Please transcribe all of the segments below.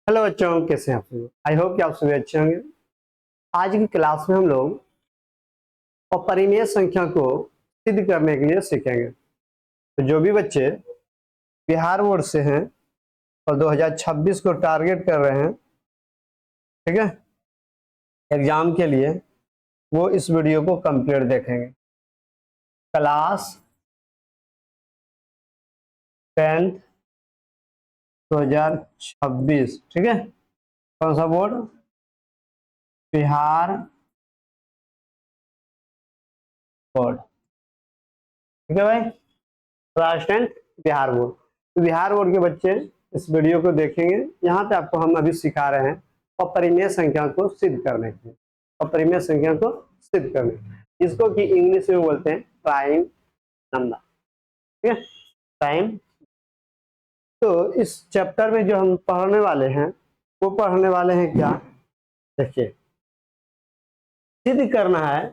Hello बच्चों, कैसे हैं आप लोग? आई होप कि आप सभी अच्छे होंगे। आज की क्लास में हम लोग अपरिमेय संख्या को सिद्ध करने के लिए सीखेंगे। तो जो भी बच्चे बिहार बोर्ड से हैं और 2026 को टारगेट कर रहे हैं, ठीक है, एग्जाम के लिए, वो इस वीडियो को कंप्लीट देखेंगे। क्लास 10th 2026, ठीक है। कौन सा बोर्ड? बिहार बोर्ड, ठीक है भाई। Class 10th Bihar board. तो बिहार बोर्ड के बच्चे इस वीडियो को देखेंगे। यहाँ पे आपको हम अभी सिखा रहे हैं अपरिमेय संख्या को सिद्ध करने के लिए। अपरिमेय संख्या को सिद्ध करने, इसको कि इंग्लिश में बोलते हैं प्राइम नंबर, ठीक है, प्राइम। तो इस चैप्टर में जो हम पढ़ने वाले हैं वो पढ़ने वाले हैं क्या, देखिए। सिद्ध करना है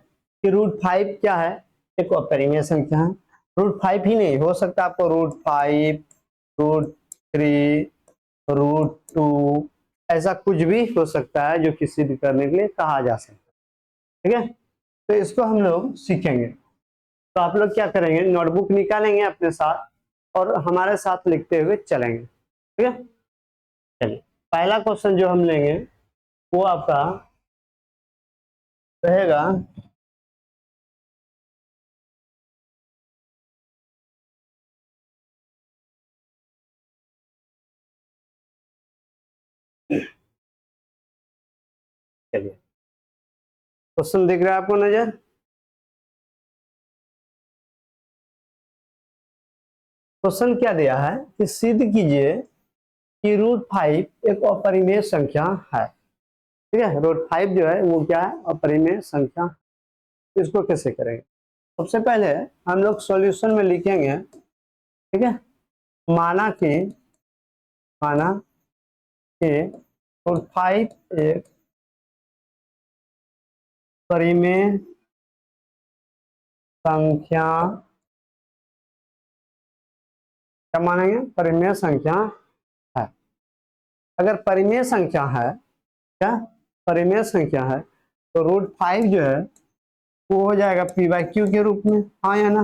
कि √5 क्या है, एक अपरिमेय संख्या है। √5 ही नहीं हो सकता, आपको √5, √3, √2, ऐसा कुछ भी हो सकता है जो कि सिद्ध करने के लिए कहा जा सकता है, ठीक है। तो इसको हम लोग सीखेंगे। तो आप लोग क्या करेंगे, नोटबुक निकालेंगे अपने साथ और हमारे साथ लिखते हुए चलेंगे, ठीक है। चलिए, पहला क्वेश्चन जो हम लेंगे वो आपका रहेगा चलिए, क्वेश्चन दिख रहा है आपको नजर? क्वेश्चन क्या दिया है कि सिद्ध कीजिए कि √5 एक अपरिमेय संख्या है, ठीक है। √5 जो है वो क्या है, अपरिमेय संख्या। इसको कैसे करेंगे? सबसे पहले हम लोग सॉल्यूशन में लिखेंगे, ठीक है। माना कि माना कि √5 एक परिमेय संख्या, क्या मानेंगे, परिमेय संख्या है। अगर परिमेय संख्या है, क्या परिमेय संख्या है, तो √5 जो है वो हो जाएगा p/q के रूप में, हाँ या ना?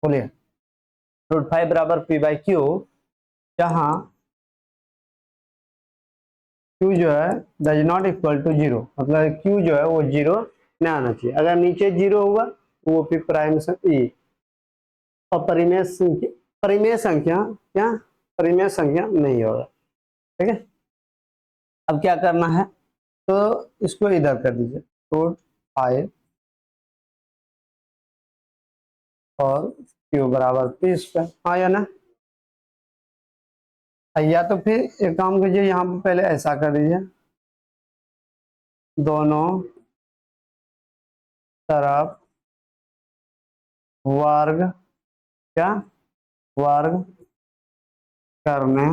बोलिए। √5 बराबर p/q, जहां q जो है डज नॉट इक्वल टू 0, मतलब q जो है वो 0 नहीं आना चाहिए। अगर नीचे 0 होगा तो वो फिर प्राइम अपरिमेय संख्या, परिमेय संख्या, क्या परिमेय संख्या नहीं होगा, ठीक है। अब क्या करना है, तो इसको इधर कर दीजिए, √5 और q बराबर p², हाँ या ना? या तो फिर एक काम कीजिए, यहाँ पे पहले ऐसा कर दीजिए, दोनों तरफ वर्ग, क्या वर्ग करने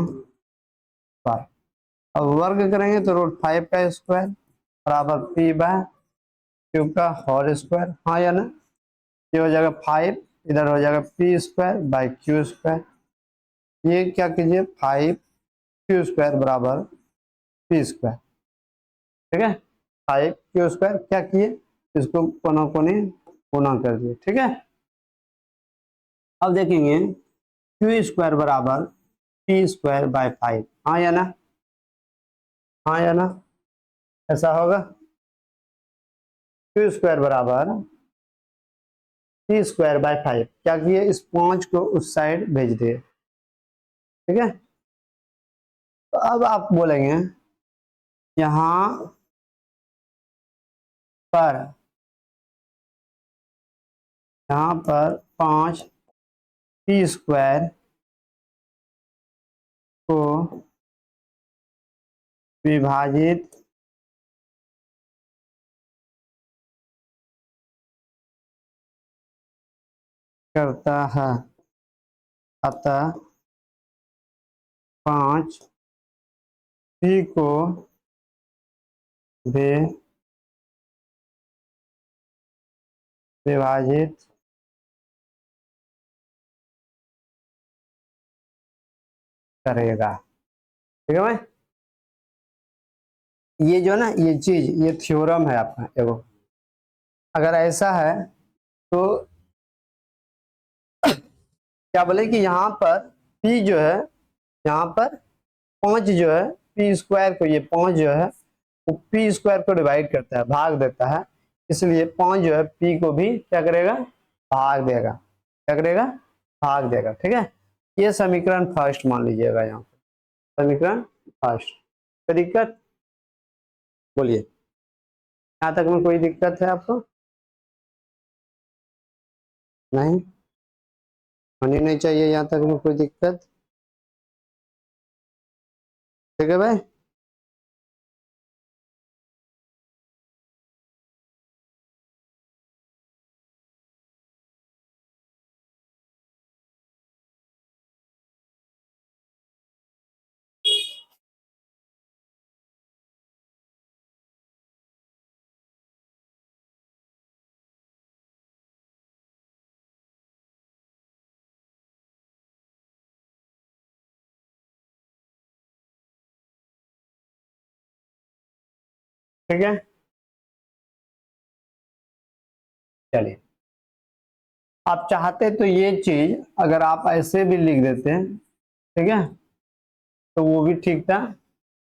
पर। अब वर्ग करेंगे तो √5 का स्क्वायर बराबर p/q का होल स्क्वायर, हाँ या ना? ये हो जाएगा 5, इधर हो जाएगा p²/q²। ये क्या कीजिए, 5q² बराबर p², ठीक है। 5q² क्या किए, इसको कोना कोनी गुना कर दिए, ठीक है। अब देखेंगे q² बराबर p²/5, हाँ या ना? हाँ या ना? ऐसा होगा, q² बराबर p²/5। क्या किए, इस 5 को उस साइड भेज दिए, ठीक है। तो अब आप बोलेंगे यहां पर, यहां पर 5p² को विभाजित करता है, अतः 5p को भी विभाजित करेगा, ठीक है भाई। ये जो ना ये चीज ये थ्योरम है आपका देखो, अगर ऐसा है तो क्या बोले कि यहाँ पर पी जो है, यहाँ पर 5 जो है पी स्क्वायर को, ये 5 जो है वो पी स्क्वायर को डिवाइड करता है, भाग देता है, इसलिए 5 जो है पी को भी क्या करेगा, भाग देगा। क्या करेगा, भाग देगा। ठीक है, ये समीकरण फर्स्ट मान लीजिएगा यहाँ पर, समीकरण फर्स्ट। कोई दिक्कत बोलिए, यहाँ तक में कोई दिक्कत है आपको? नहीं, होनी नहीं चाहिए यहाँ तक में कोई दिक्कत। ठीक है भाई। ठीक है, चलिए आप चाहते तो ये चीज अगर आप ऐसे भी लिख देते हैं, ठीक है, तो वो भी ठीक था,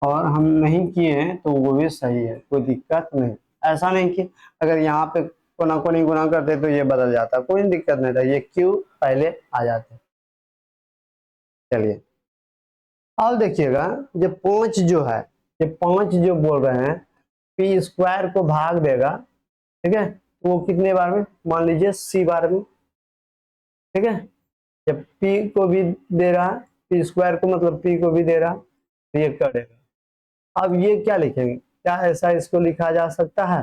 और हम नहीं किए हैं तो वो भी सही है, कोई दिक्कत नहीं। ऐसा नहीं कि अगर यहाँ पे कोना कोनी गुना करते तो ये बदल जाता, कोई दिक्कत नहीं था, ये क्यू पहले आ जाते। चलिए अब देखिएगा, ये 5 जो है, ये 5 जो बोल रहे हैं पी स्क्वायर को भाग देगा, ठीक है, तो वो कितने बार में, मान लीजिए सी बार में। ठीक है, जब पी को भी दे रहा है, पी स्क्वायर को मतलब पी को भी दे रहा, तो ये करेगा। अब ये क्या लिखेंगे, क्या ऐसा इसको लिखा जा सकता है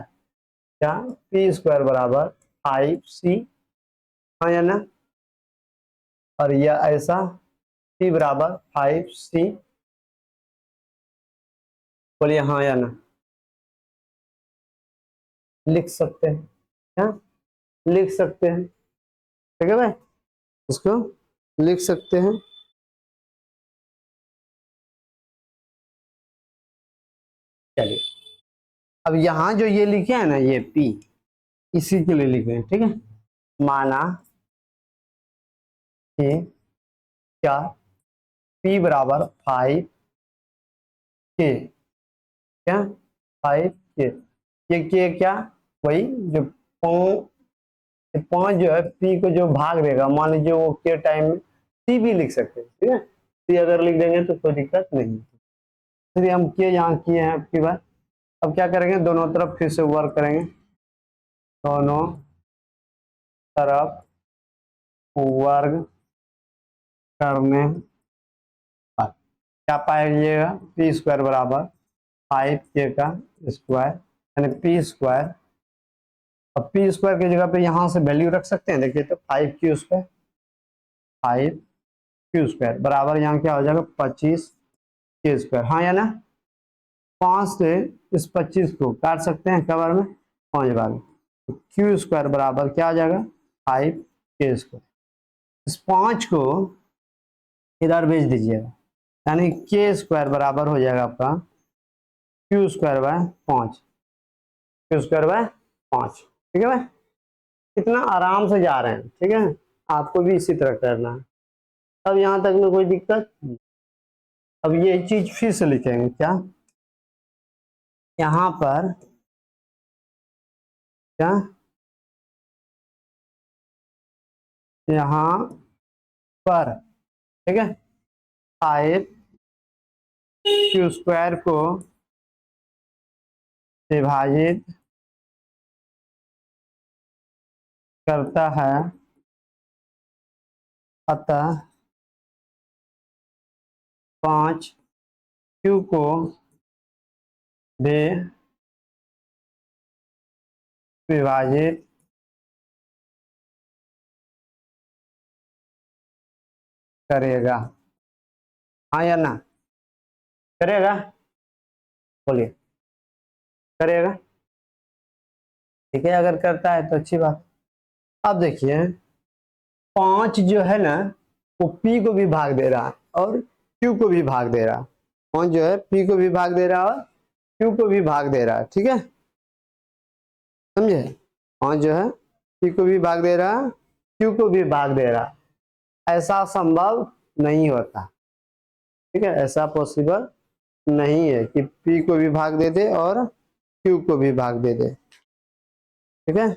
क्या, पी स्क्वायर बराबर 5c, हाँ या ना, और यह ऐसा p बराबर 5c, बोलिए हाँ या ना। लिख सकते हैं, क्या लिख सकते हैं, ठीक है भाई, इसको लिख सकते हैं। चलिए अब यहाँ जो ये लिखे हैं ना ये p, इसी के लिए लिखे हैं। ठीक है, माना कि क्या p बराबर 5k, क्या 5k, ये के क्या, वही जो 5 जो है p को जो भाग देगा, मान लीजिए वो के टाइम में c भी लिख सकते हैं। ठीक है, c अगर लिख देंगे तो कोई दिक्कत नहीं, इसलिए हम के यहाँ किए हैं आपकी बात। अब क्या करेंगे, दोनों तरफ फिर से वर्क करेंगे, दोनों तरफ वर्ग करने पर क्या पाइएगा, पी स्क्वायर बराबर 5k का स्क्वायर, यानी पी स्क्वायर। अब पी स्क्वायर की जगह पे यहाँ से वैल्यू रख सकते हैं, देखिए तो 5q स्क्वायर, 5q स्क्वायर बराबर यहाँ क्या हो जाएगा 25k स्क्वायर, हाँ या ना। 5 से इस 25 को काट सकते हैं कबर में 5 बार, तो क्यू स्क्वायर बराबर क्या आ जाएगा 5k स्क्वायर। इस 5 को इधर भेज दीजिएगा, यानी के स्क्वायर बराबर हो जाएगा आपका Q square by 5, Q square by 5। ठीक है भाई, कितना आराम से जा रहे हैं। ठीक है, आपको भी इसी तरह करना है। अब यहाँ तक में कोई दिक्कत नहीं। अब ये चीज फिर से लिखेंगे, क्या यहाँ पर, क्या यहाँ पर, ठीक है, 5q स्क्वायर को विभाजित करता है, अतः 5q को भी विभाजित करेगा, हाँ या ना, करेगा, बोलिए करेगा। ठीक है, अगर करता है तो अच्छी बात। अब देखिए 5 जो है ना वो p को भी भाग दे रहा है और q को भी भाग दे रहा है, कौन जो है पी को भी भाग दे रहा है और क्यू को भी भाग दे रहा है, ठीक है, समझे। कौन जो है पी को भी भाग दे रहा है, क्यू को भी भाग दे रहा है, ऐसा संभव नहीं होता, ठीक है, ऐसा पॉसिबल नहीं है कि पी को भी भाग दे दे और क्यू को भी भाग दे दे, ठीक है।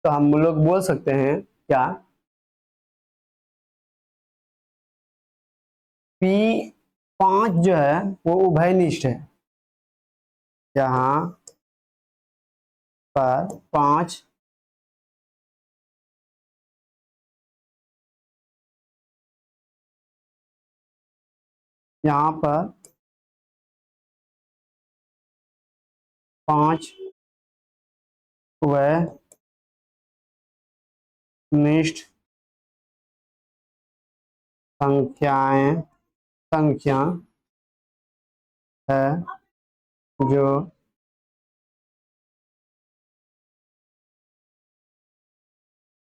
तो हम लोग बोल सकते हैं क्या, पी 5 जो है वो उभयनिष्ठ है, जहां पर 5 यहाँ पर 5 वह निष्ठ संख्या है जो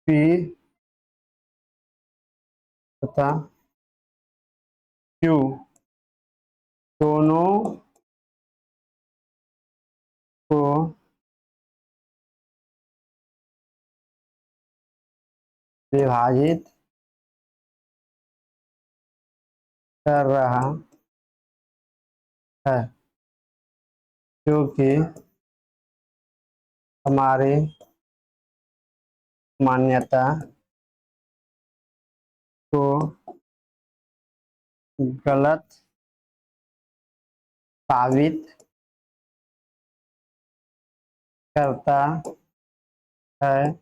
पी तथा क्यू दोनों को विभाजित कर रहा है, जो कि हमारी मान्यता को गलत साबित करता है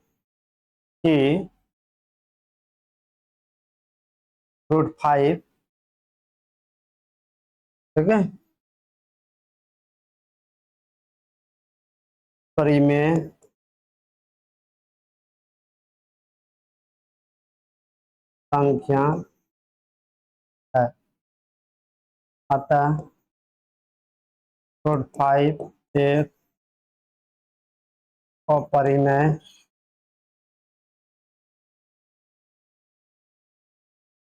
कि √5, ठीक है, परिमेय संख्या है, अतः √5 एक अपरिमेय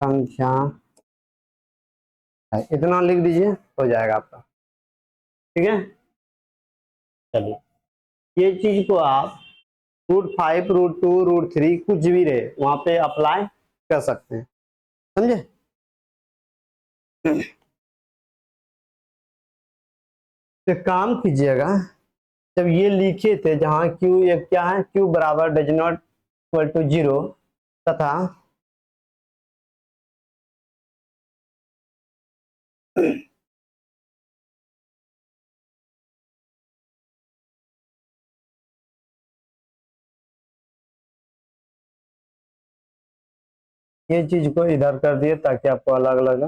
संख्या है। इतना लिख दीजिए, हो जाएगा आपका, ठीक है। चलिए, ये चीज को आप √5, √2, √3 कुछ भी रहे वहां पे अप्लाई कर सकते हैं, समझे। तो काम कीजिएगा, जब ये लिखे थे जहां क्यू एक क्या है, क्यू बराबर डज नॉट इक्वल टू 0 तथा ये चीज को इधर कर दिए ताकि आपको अलग लगे,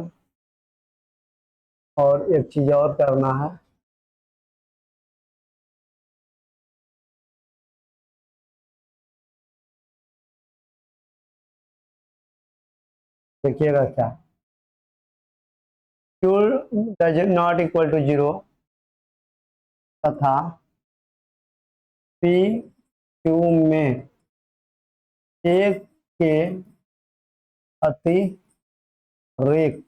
और एक चीज और करना है, देखिएगा क्या, Q does not equal to 0 तथा पी क्यू में एक के अतिरेक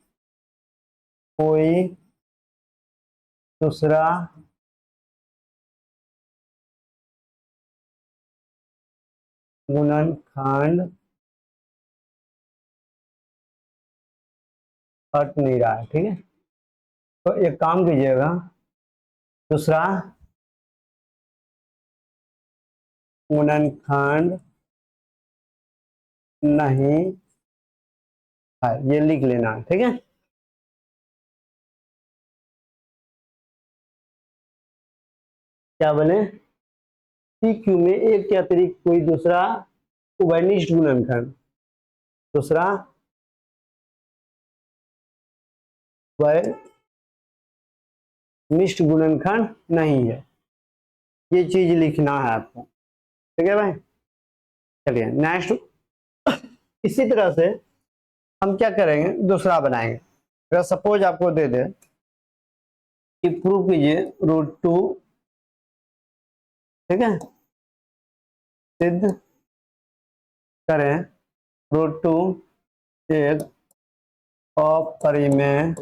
कोई दूसरा गुणनखंड हट नहीं रहा है, ठीक है। तो एक काम कीजिएगा, दूसरा गुणनखंड नहीं है, ये लिख लेना है, ठीक है। क्या बोले, पी क्यू में एक के अतिरिक्त कोई दूसरा उभयनिष्ठ गुणनखंड, दूसरा वनिष्ठ गुणनखंड नहीं है, ये चीज लिखना है आपको, ठीक है भाई। चलिए नेक्स्ट, इसी तरह से हम क्या करेंगे, दूसरा बनाएंगे। अगर सपोज आपको दे दे कि प्रूव कीजिए √2, ठीक है, सिद्ध करें √2 एक अपरिमेय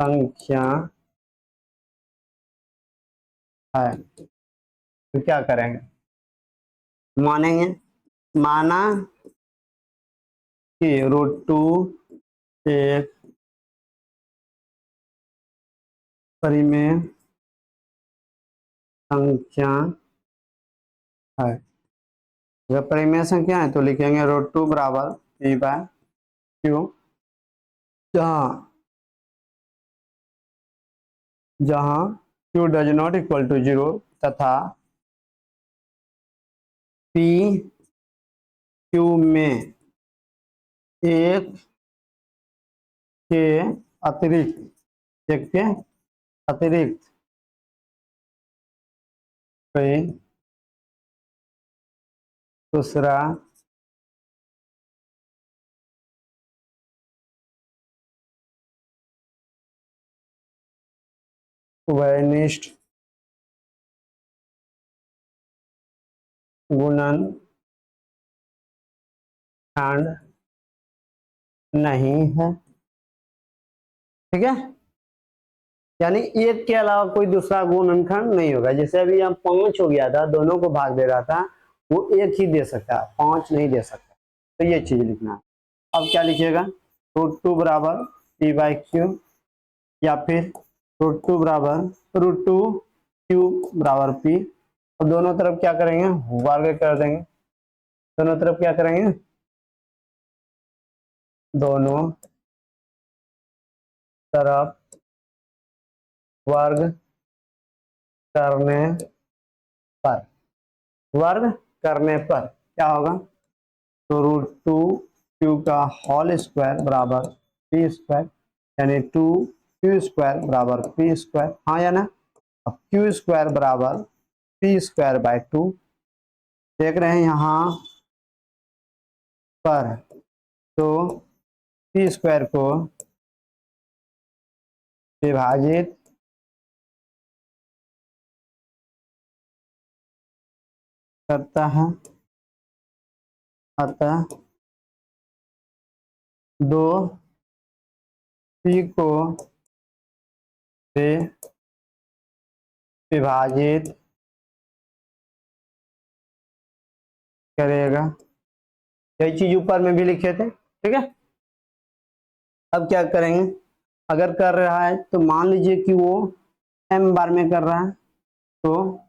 संख्या है। तो क्या करेंगे, मानेंगे, माना कि √2 एक परिमेय संख्या है। अगर परिमेय संख्या है तो लिखेंगे √2 बराबर P/Q, जहां जहां Q does not equal to 0 तथा P Q में एक के अतिरिक्त, एक के अतिरिक्त कोई दूसरा वैनिष्ठ गुणन खंड नहीं है। ठीक है, यानी एक के अलावा कोई दूसरा गुणनखंड नहीं होगा। जैसे अभी यहाँ 5 हो गया था, दोनों को भाग दे रहा था, वो एक ही दे सकता है, 5 नहीं दे सकता। तो ये चीज लिखना है। अब क्या लिखिएगा, √2 बराबर P/Q, या फिर √2 बराबर √2 Q बराबर P। और दोनों तरफ क्या करेंगे, वर्ग कर देंगे। दोनों तरफ क्या करेंगे, दोनों तरफ वर्ग करने पर, वर्ग करने पर क्या होगा, तो √2 Q का होल स्क्वायर बराबर P², यानी 2Q² बराबर P²। हाँ या ना, अब Q² बराबर P²/2। देख रहे हैं यहाँ पर, तो P² को विभाजित करता है, अतः 2P को से विभाजित करेगा। यही चीज ऊपर में भी लिखे थे। ठीक है, अब क्या करेंगे, अगर कर रहा है तो मान लीजिए कि वो m बार में कर रहा है, तो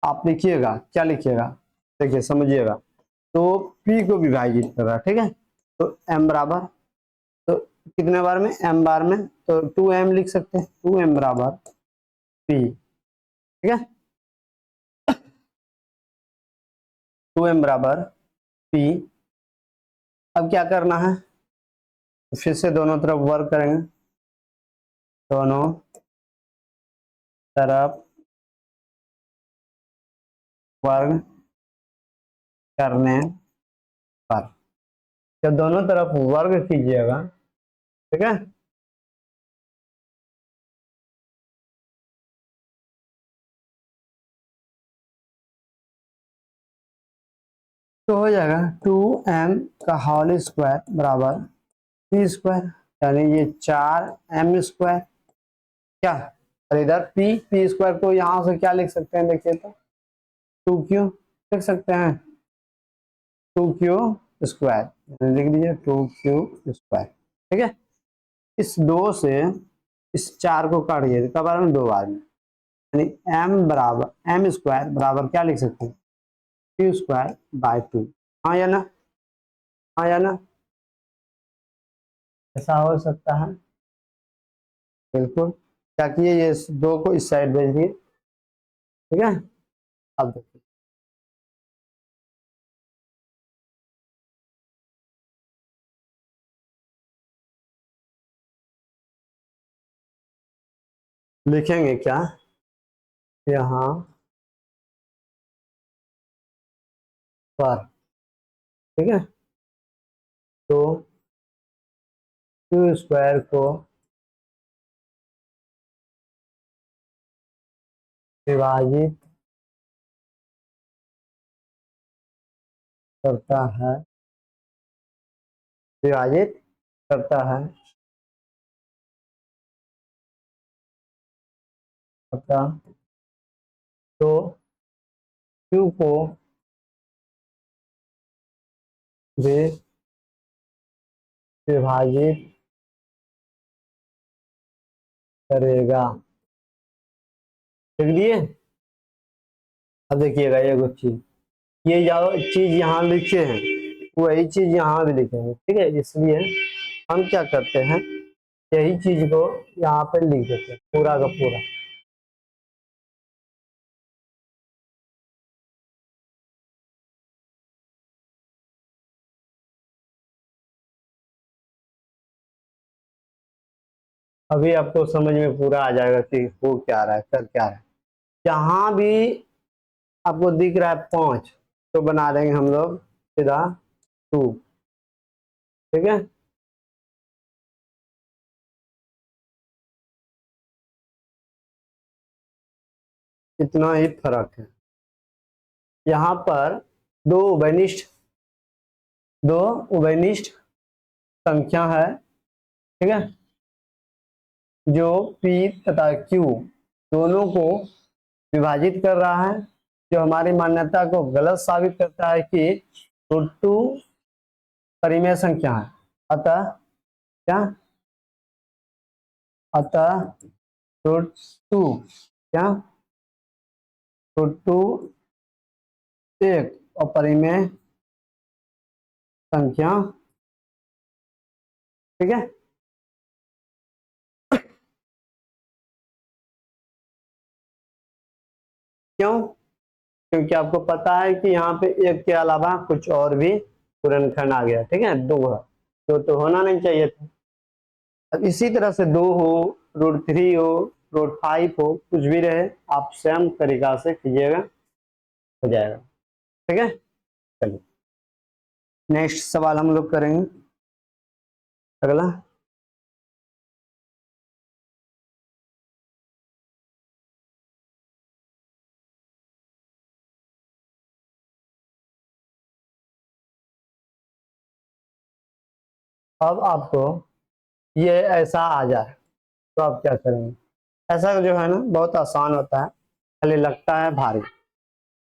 आप लिखिएगा, क्या लिखिएगा, देखिए समझिएगा। तो p को विभाजित कर रहा है, ठीक है, तो m बराबर, तो कितने बार में, m बार में, तो 2m लिख सकते हैं, 2m बराबर p। ठीक है, 2m बराबर p। अब क्या करना है, फिर से दोनों तरफ वर्क करेंगे, दोनों तरफ वर्ग करने पर, जब दोनों तरफ वर्ग कीजिएगा, ठीक है, तो हो जाएगा 2m का होल स्क्वायर बराबर P², यानी ये 4m²। क्या, और इधर P² को यहां से क्या लिख सकते हैं, देखिए तो 2Q लिख सकते हैं, 2Q², लिख दीजिए 2Q²। ठीक है, इस 2 से इस 4 को काटिए, कब बार में, 2 बार में, यानी m² बराबर क्या लिख सकते हैं, Q²/2। हाँ या ना, हाँ या ना, ऐसा हो सकता है, बिल्कुल। क्या किए, ये 2 को इस साइड भेज दिए। ठीक है, अब देखिए, लिखेंगे क्या, यहाँ पर, ठीक है, तो Q² को विभाजित करता है, विभाजित करता है, करता तो Q को भी विभाजित करेगा। लिख दिए। अब देखिएगा ये कुछ चीज, ये जो चीज यहाँ लिखे हैं वही चीज यहाँ भी लिखेंगे, ठीक है। इसलिए हम क्या करते हैं, यही चीज को यहाँ पे लिख देते हैं पूरा का पूरा। अभी आपको समझ में पूरा आ जाएगा कि हो क्या रहा है, कर क्या रहा है। जहां भी आपको दिख रहा है 5 तो बना देंगे हम लोग सीधा 2, ठीक है। इतना ही फर्क है। यहाँ पर दो उभयनिष्ठ संख्या है, ठीक है, जो P तथा Q दोनों को विभाजित कर रहा है, जो हमारी मान्यता को गलत साबित करता है कि √2 परिमेय संख्या है। अतः क्या, अतः √2 क्या, √2 एक अपरिमेय संख्या, ठीक है। क्यों? क्योंकि आपको पता है कि यहाँ पे एक के अलावा कुछ और भी पूर्णखंड आ गया, ठीक है, 2 है, तो होना नहीं चाहिए था। अब इसी तरह से 2 हो, √3 हो, √5 हो, कुछ भी रहे, आप सेम तरीका से कीजिएगा, हो जाएगा, ठीक है। चलिए नेक्स्ट सवाल हम लोग करेंगे, अगला। अब आपको ये ऐसा आ जाए तो आप क्या करेंगे। ऐसा जो है ना बहुत आसान होता है, खाली लगता है भारी।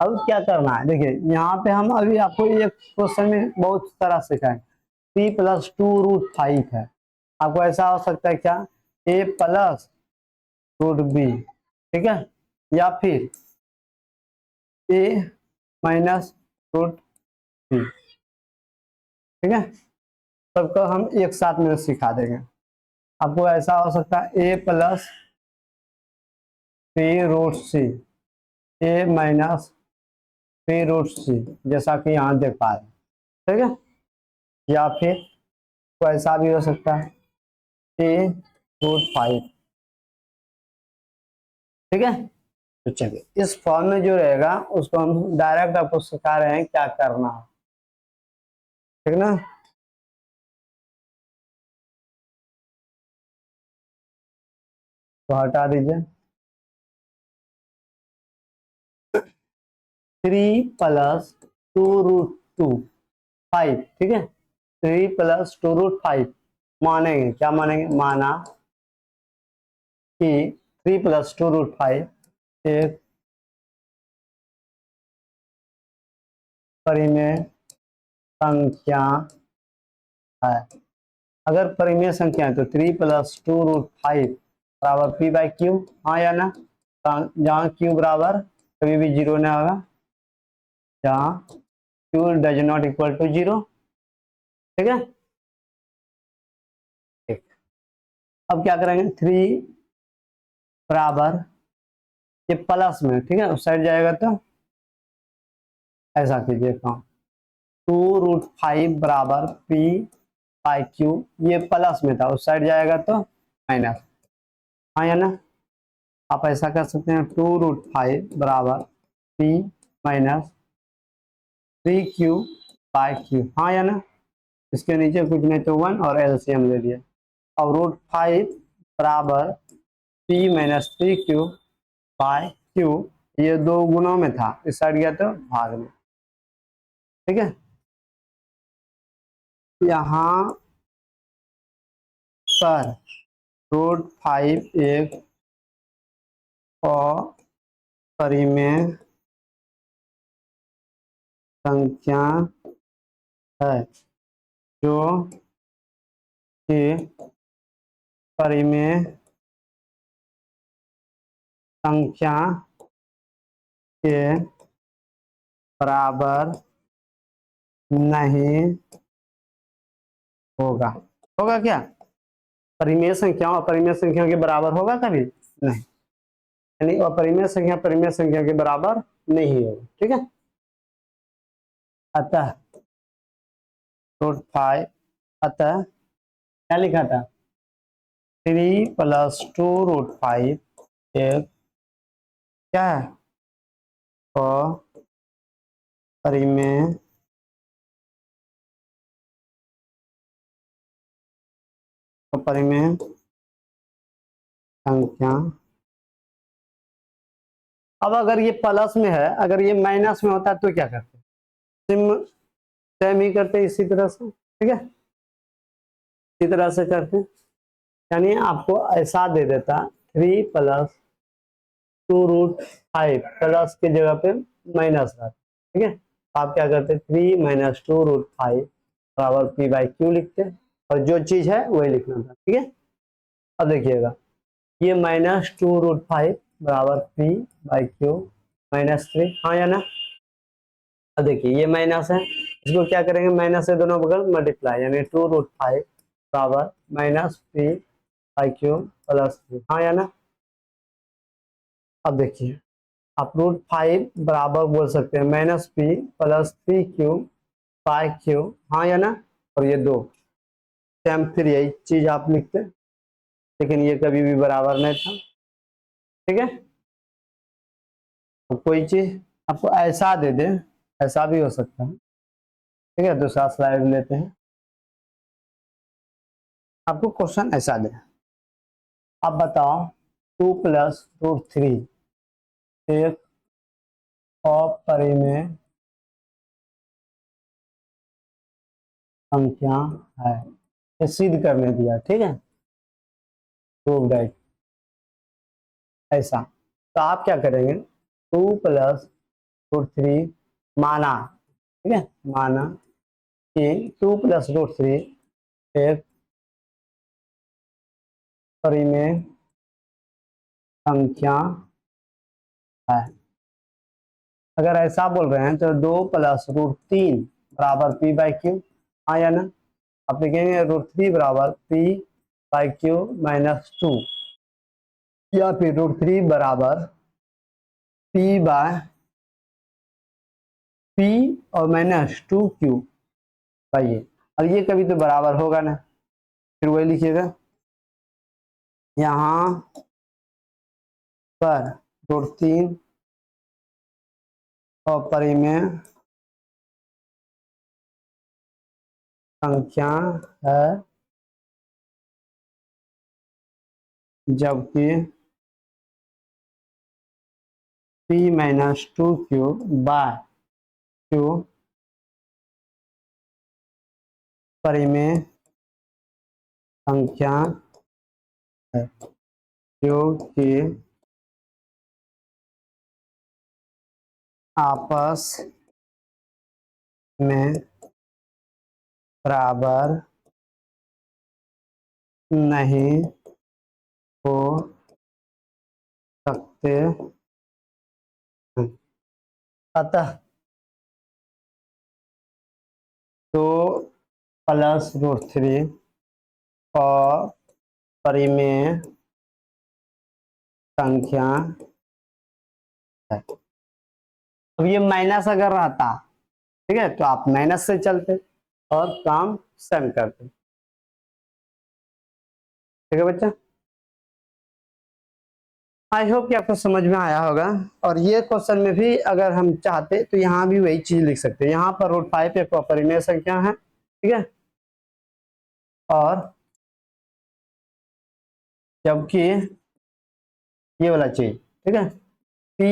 अब क्या करना है, देखिए यहाँ पे हम अभी आपको एक क्वेश्चन में बहुत तरह सिखाएं। 3+2√5 है, आपको ऐसा हो सकता है क्या, a+√b, ठीक है, या फिर a-√b, ठीक है। सबको हम एक साथ में सिखा देंगे। आपको ऐसा हो सकता है a+3√c, a-3√c, जैसा कि यहाँ देख पा रहे हैं, ठीक है। या फिर तो ऐसा भी हो सकता है a√5, ठीक है। तो चलिए इस फॉर्म में जो रहेगा उसको हम डायरेक्ट आपको सिखा रहे हैं क्या करना है, ठीक ना। तो हटा दीजिए, 3+2√5, ठीक है, 3+2√5 मानेंगे, क्या मानेंगे, माना कि 3+2√5 एक परिमेय संख्या है। अगर परिमेय संख्या है तो 3+2√5 बराबर p/q, हाँ या ना। जहाँ q बराबर कभी भी 0 ना होगा, जहाँ q does not equal to 0, ठीक है। ठीक, अब क्या करेंगे, 3 बराबर ये प्लस में, ठीक है, उस साइड जाएगा तो ऐसा कीजिए काम, 2√5 बराबर p/q, ये प्लस में था, उस साइड जाएगा तो माइनस, हाँ या ना। आप ऐसा कर सकते हैं, 2√5 बराबर p माइनस 3q/q, हाँ या ना। इसके नीचे कुछ नहीं तो 1 और एलसीएम ले लिया। अब √5 बराबर p माइनस 3q/q, ये 2 गुणों में था, इस साइड गया तो भाग में, ठीक है। यहाँ पर रूट 5 एक अपरिमेय संख्या है जो कि परिमेय संख्या के बराबर नहीं होगा। होगा क्या? परिमेय संख्या अपरिमेय संख्या के बराबर होगा कभी नहीं, यानी अपरिमेय संख्या परिमेय संख्या के बराबर नहीं होगा। ठीक है, अतः रूट 5, अतः क्या लिखा था 3 + 2 रूट 5 एक क्या है अपरिमेय अपरिमेय संख्या। अब अगर ये प्लस में है, अगर ये माइनस में होता है तो क्या करते? सेम ही करते इसी तरह से। ठीक है, इसी तरह से करते, यानी आपको ऐसा दे देता 3 + 2 रूट 5 प्लस की जगह पे माइनस रहता। ठीक है, आप क्या करते 3 - 2 रूट 5 बराबर p/q लिखते, और जो चीज है वही लिखना था। ठीक है, अब देखिएगा ये -2 रूट 5 बराबर p/q -3, हाँ या ना? अब देखिए ये माइनस है, इसको क्या करेंगे माइनस से दोनों बगल मल्टीप्लाई, यानी 2 रूट 5 बराबर -p/q +3, हाँ या ना? अब देखिए आप रूट 5 बराबर बोल सकते हैं -p + 3q/q, हाँ या ना? और ये दो सेम, फिर यही चीज आप लिखते, लेकिन ये कभी भी बराबर नहीं था। ठीक है, तो कोई चीज आपको ऐसा दे दे, ऐसा भी हो सकता है। ठीक है, दूसरा स्लाइड लेते हैं। आपको क्वेश्चन ऐसा दे, आप बताओ 2 + रूट 3 एक अपरिमेय संख्या है, ये सिद्ध करने दिया। ठीक है, प्रूव दैट, ऐसा। तो आप क्या करेंगे 2 + रूट 3 माना, ठीक है, माना कि 2 + रूट 3 एक परिमेय संख्या है। अगर ऐसा बोल रहे हैं तो 2 + रूट 3 बराबर p/q, हाँ या ना? आप लिखेंगे रूट 3 बराबर p/q -2, या फिर रूट 3 बराबर p और -2q/a, और ये कभी तो बराबर होगा ना, फिर वही लिखिएगा यहाँ पर रूट 3 अपरिमेय संख्या है जबकि p - 2q/q परिमेय संख्या है जो कि आपस में बराबर नहीं हो सकते हैं। अतः 2 + रूट 3 और परिमेय संख्या है। अब ये माइनस अगर रहता, ठीक है, तो आप माइनस से चलते और काम सेम करते। ठीक है बच्चा, आई होप कि आपको समझ में आया होगा। और ये क्वेश्चन में भी अगर हम चाहते तो यहाँ भी वही चीज लिख सकते हैं, यहाँ पर रूट 5 एक अपरिमेय संख्या है। ठीक है, और जबकि ये वाला चीज, ठीक है, p -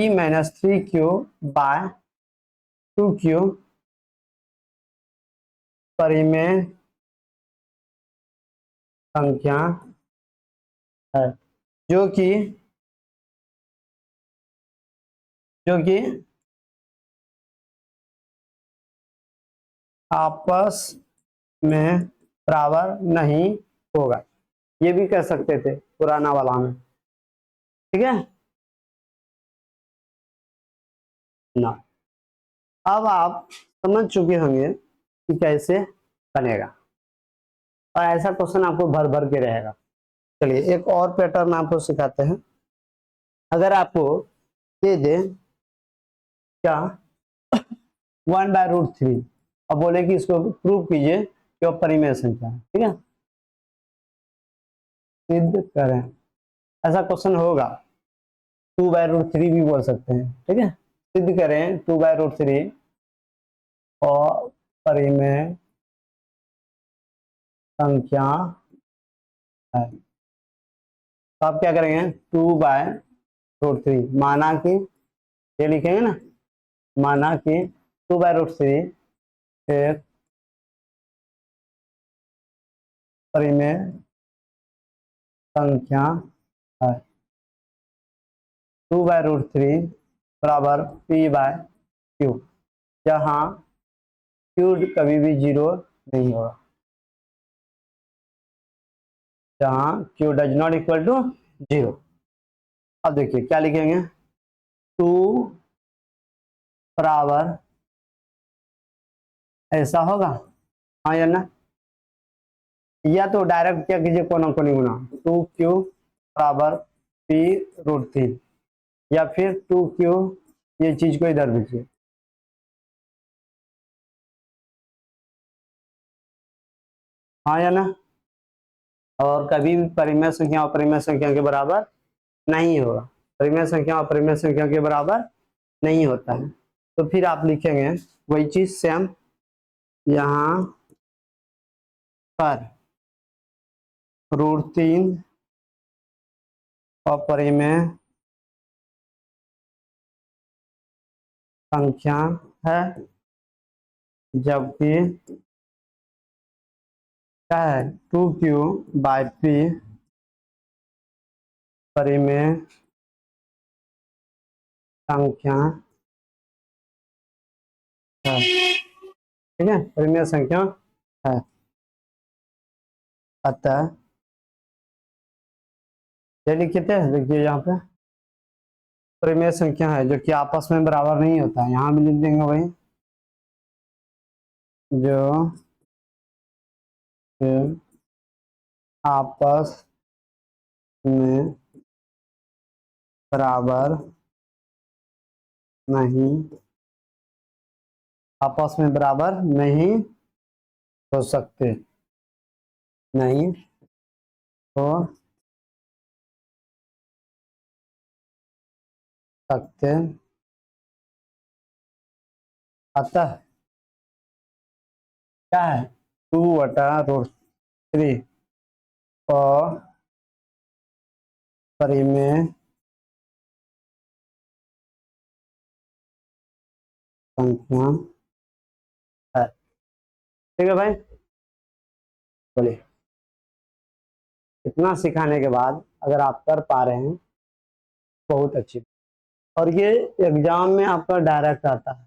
3q/2q परिमेय संख्या है जो कि आपस में बराबर नहीं होगा। ये भी कह सकते थे पुराना वाला में, ठीक है ना। अब आप समझ चुके होंगे कि कैसे बनेगा, और ऐसा क्वेश्चन आपको भर भर के रहेगा। चलिए एक और पैटर्न आपको सिखाते हैं। अगर आपको दे दे क्या 1/√3, अब बोले कि इसको प्रूव कीजिए कि वह परिमेय संख्या है, ठीक है, सिद्ध करें, ऐसा क्वेश्चन होगा। 2/√3 भी बोल सकते हैं, ठीक है, सिद्ध करें 2/√3 और परिमेय संख्या है। तो आप क्या करेंगे, 2/√3 माना कि, ये लिखेंगे ना, माना कि 2/√3 एक परिमेय संख्या है। 2/√3 बराबर P/Q, जहां Q कभी भी 0 नहीं होगा, जहां Q does not equal to 0। अब देखिए क्या लिखेंगे, 2 बराबर ऐसा होगा, हाँ या ना, या तो डायरेक्ट क्या कीजिए, कोना कोनी गुना, 2Q बराबर P√3, या फिर 2Q, ये चीज को इधर भेजिए, हाँ या ना। और कभी भी परिमेय संख्या अपरिमेय संख्या के बराबर नहीं होगा, परिमेय संख्या अपरिमेय संख्या के बराबर नहीं होता है। तो फिर आप लिखेंगे वही चीज सेम, यहाँ पर √3 अपरिमेय संख्या है, जबकि क्या है 2Q/P परिमेय संख्या है, ठीक है, परिमेय संख्या है। अतः ये लिखे थे, देखिए यहाँ पे परिमेय संख्या है जो कि आपस में बराबर नहीं होता है, यहाँ भी लिख देंगे वही, जो कि आपस में बराबर नहीं, आपस में बराबर नहीं हो सकते, नहीं हो सकते। अतः क्या है, 2/√3 और परिमेय संख्या है, ठीक है भाई। बोलिए, इतना सिखाने के बाद अगर आप कर पा रहे हैं बहुत अच्छी, और ये एग्जाम में आपका डायरेक्ट आता है,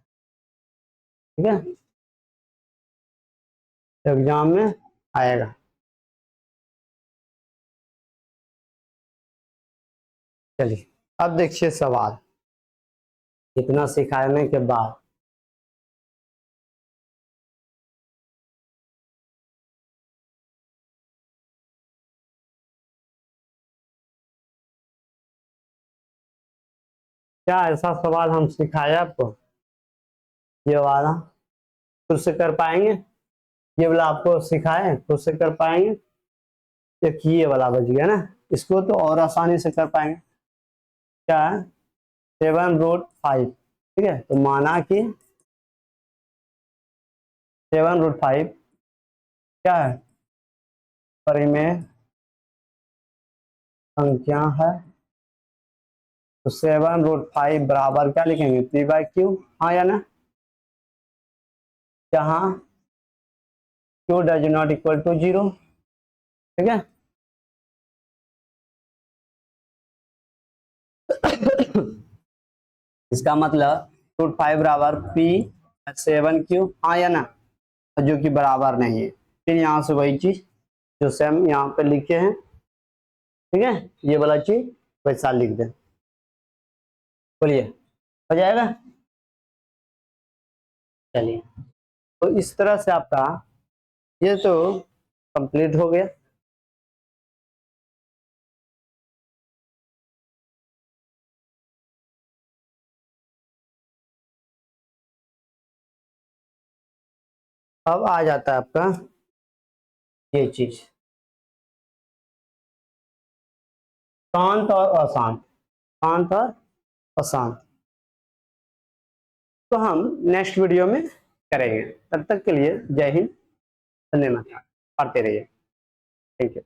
ठीक है, एग्जाम में आएगा। चलिए अब देखिए सवाल, इतना सिखाने के बाद क्या ऐसा सवाल हम सिखाए आपको, ये वाला खुद से कर पाएंगे, ये वाला आपको सिखाए खुद से कर पाएंगे, एक ये वाला बच गया ना, इसको तो और आसानी से कर पाएंगे। क्या है 7√5, ठीक है, तो माना कि 7√5 क्या है, परिमेय संख्या है। तो 7√5 बराबर क्या लिखेंगे, P/Q, हाँ या ना, जहां Q does not equal to 0, ठीक है, इसका मतलब रूट 5 बराबर पी 7Q, हाँ या ना, जो कि बराबर नहीं है। फिर यहाँ से वही चीज जो सेम यहाँ पे लिखे हैं, ठीक है, ये वाला चीज वैसा लिख दें। बोलिए, हो जाएगा? चलिए, तो इस तरह से आपका ये तो कंप्लीट हो गया। अब आ जाता है आपका ये चीज, शांत और अशांत, शांत और अशांत। तो हम नेक्स्ट वीडियो में करेंगे। तब तक के लिए जय हिंद, धन्यवाद, पढ़ते रहिए। Thank you.